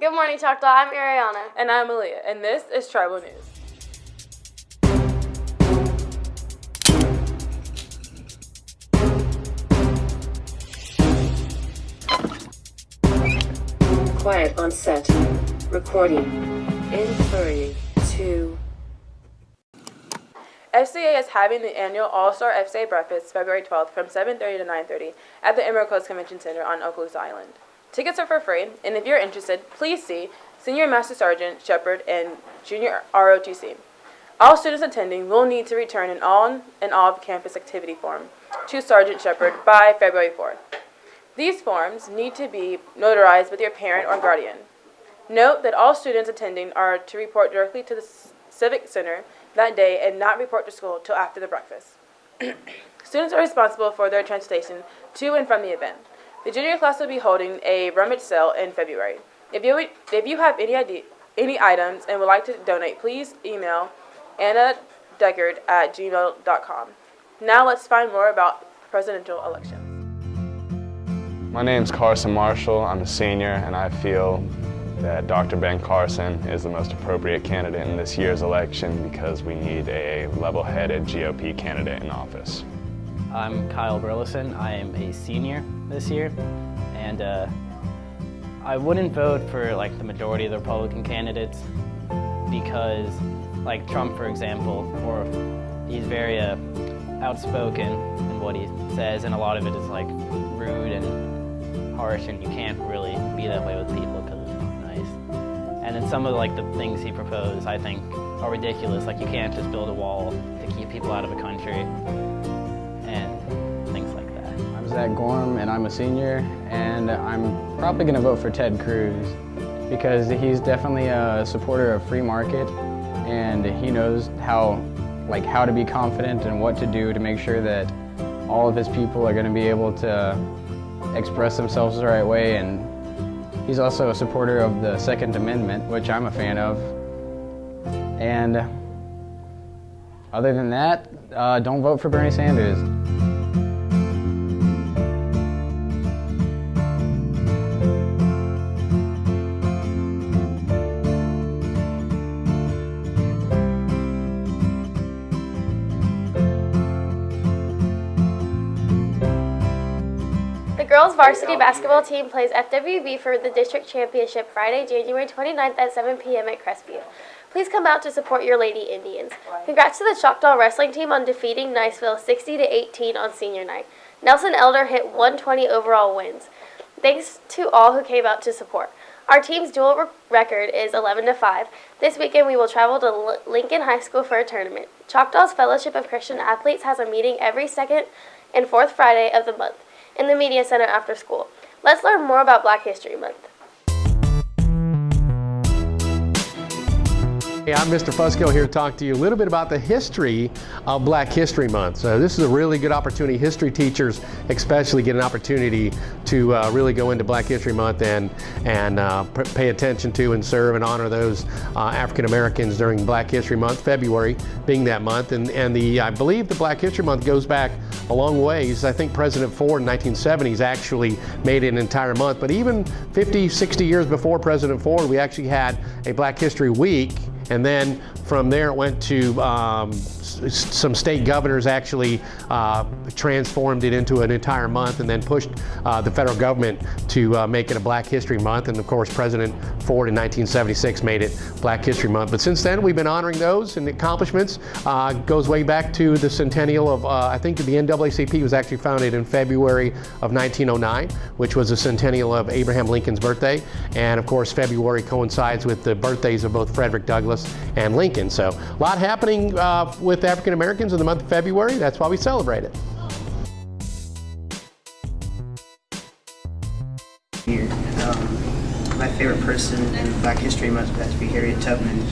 Good morning, Choctaw. I'm Ariana. And I'm Aaliyah, and this is Tribal News. Quiet on set. Recording. In 3, 2. FCA is having the annual All-Star FCA Breakfast February 12th from 7:30 to 9:30 at the Emerald Coast Convention Center on Okaloosa Island. Tickets are for free, and if you're interested, please see Senior Master Sergeant Shepard and Junior ROTC. All students attending will need to return an on and off campus activity form to Sergeant Shepard by February 4th. These forms need to be notarized with your parent or guardian. Note that all students attending are to report directly to the Civic Center that day and not report to school till after the breakfast. Students are responsible for their transportation to and from the event. The junior class will be holding a rummage sale in February. If you have any items and would like to donate, please email annadeckard@gmail.com. Now let's find more about presidential elections. My name's Carson Marshall. I'm a senior, and I feel that Dr. Ben Carson is the most appropriate candidate in this year's election because we need a level-headed GOP candidate in office. I'm Kyle Burleson. I am a senior this year, and I wouldn't vote for like the majority of the Republican candidates because, like Trump, for example, or he's very outspoken in what he says, and a lot of it is like rude and harsh, and you can't really be that way with people because it's not nice. And then some of like the things he proposed, I think, are ridiculous. Like you can't just build a wall to keep people out of a country, and things like that. I'm Zach Gorm, and I'm a senior, and I'm probably going to vote for Ted Cruz because he's definitely a supporter of free market, and he knows how to be confident and what to do to make sure that all of his people are going to be able to express themselves the right way. And he's also a supporter of the Second Amendment, which I'm a fan of. And other than that, don't vote for Bernie Sanders. The girls varsity basketball team plays FWB for the district championship Friday, January 29th at 7 p.m. at Crestview. Please come out to support your Lady Indians. Congrats to the Choctaw wrestling team on defeating Niceville 60-18 on senior night. Nelson Elder hit 120 overall wins. Thanks to all who came out to support. Our team's dual record is 11-5. This weekend we will travel to Lincoln High School for a tournament. Choctaw's Fellowship of Christian Athletes has a meeting every second and fourth Friday of the month in the Media Center after school. Let's learn more about Black History Month. Hey, I'm Mr. Fusco here to talk to you a little bit about the history of Black History Month. So this is a really good opportunity. History teachers especially get an opportunity to really go into Black History Month and pay attention to and serve and honor those African Americans during Black History Month, February being that month. And I believe the Black History Month goes back a long ways. I think President Ford in the 1970s actually made it an entire month. But even 50, 60 years before President Ford, we actually had a Black History Week. And then from there it went to some state governors actually transformed it into an entire month and then pushed the federal government to make it a Black History Month. And of course, President Ford in 1976 made it Black History Month. But since then, we've been honoring those, and the accomplishments goes way back to the centennial of, I think the NAACP was actually founded in February of 1909, which was the centennial of Abraham Lincoln's birthday. And of course, February coincides with the birthdays of both Frederick Douglass and Lincoln. So a lot happening with African Americans in the month of February. That's why we celebrate it. My favorite person in Black History Month has to be Harriet Tubman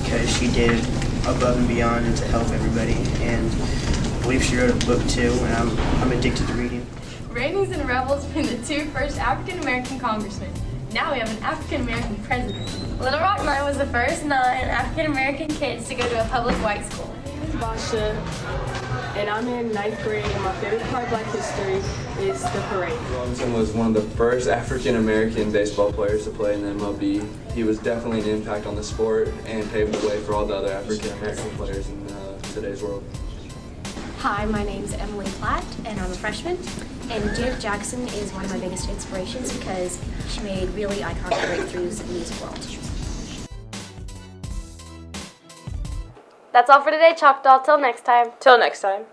because she did above and beyond to help everybody, and I believe she wrote a book too, and I'm addicted to reading. Ravens and Rebels been the two first African American congressmen. Now we have an African American president. Little Rock 9 was the first 9 African American kids to go to a public white school. Basha. and I'm in 9th grade, and my favorite part of Black history is the parade. Robinson was one of the first African American baseball players to play in the MLB. He was definitely an impact on the sport and paved the way for all the other African American players in today's world. Hi, my name's Emily Platt, and I'm a freshman. And Janet Jackson is one of my biggest inspirations because she made really iconic breakthroughs in the music world. That's all for today, Chalk Doll. Till next time. Till next time.